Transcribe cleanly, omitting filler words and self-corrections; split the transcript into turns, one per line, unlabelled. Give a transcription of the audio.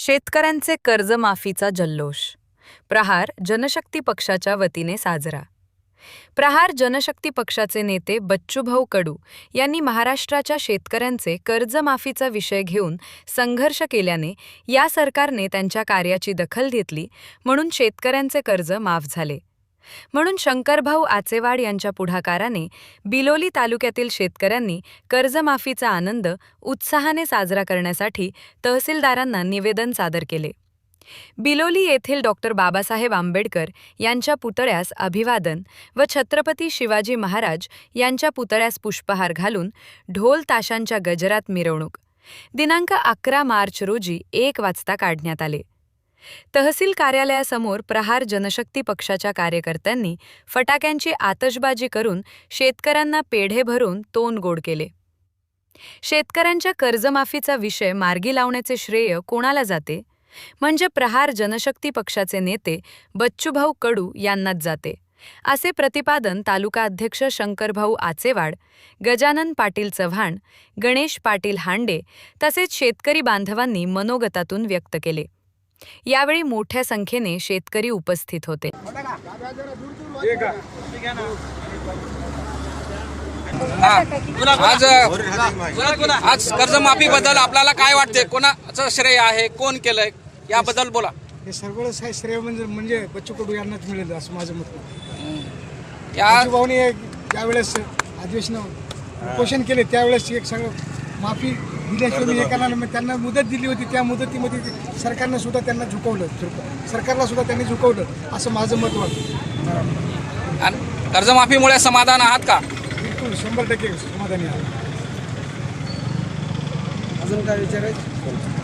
शेतकऱ्यांचे कर्जमाफीचा जल्लोष. प्रहार जनशक्ती पक्षाच्या वतीने साजरा. प्रहार जनशक्ती पक्षाचे नेते बच्चूभाऊ कडू यांनी महाराष्ट्राच्या शेतकऱ्यांचे कर्जमाफीचा विषय घेऊन संघर्ष केल्याने या सरकारने त्यांच्या कार्याची दखल घेतली, म्हणून शेतकऱ्यांचे कर्ज माफ झाले. म्हणून शंकरभाऊ आचेवाड यांच्या पुढाकाराने बिलोली तालुक्यातील शेतकऱ्यांनी कर्जमाफीचा आनंद उत्साहाने साजरा करण्यासाठी तहसीलदारांना निवेदन सादर केले. बिलोली येथील डॉक्टर बाबासाहेब आंबेडकर यांच्या पुतळ्यास अभिवादन व छत्रपती शिवाजी महाराज यांच्या पुतळ्यास पुष्पहार घालून ढोल ताशांच्या गजरात मिरवणूक दिनांक 11 मार्च रोजी 1 वाजता काढण्यात आले. तहसील कार्यालयासमोर प्रहार जनशक्ती पक्षाच्या कार्यकर्त्यांनी फटाक्यांची आतषबाजी करून शेतकऱ्यांना पेढे भरून तोंड गोड केले. शेतकऱ्यांच्या कर्जमाफीचा विषय मार्गी लावण्याचे श्रेय कोणाला जाते? म्हणजे प्रहार जनशक्ती पक्षाचे नेते बच्चूभाऊ कडू यांनाच जाते, असे प्रतिपादन तालुका अध्यक्ष शंकरभाऊ आचेवाड, गजानन पाटील चव्हाण, गणेश पाटील हांडे तसेच शेतकरी बांधवांनी मनोगतातून व्यक्त केले. यावेळी मोठ्या संख्येने शेतकरी उपस्थित होते.
आज कर्जमाफी बद्दल आपल्याला काय वाटते? कोणाचं श्रेय आहे, कोण केलंय, याबद्दल बोला.
हे सर्व श्रेय म्हणजे बच्चू कडू यांनाच मिळेल असं माझं मत. भाऊने ज्यावेळेस अधिवेशन उपोषण केले त्यावेळेस एक सगळं माफी दिल्याशिवाय हे करणार, त्यांना मुदत दिली होती, त्या मुदतीमध्ये सरकारनं सुद्धा त्यांना सरकारला सुद्धा त्यांनी झुकवलं असं माझं मत वाटतं.
आणि कर्जमाफीमुळे समाधान आहात का?
बिलकुल 100% समाधानी आहे. अजून काय विचारायचं?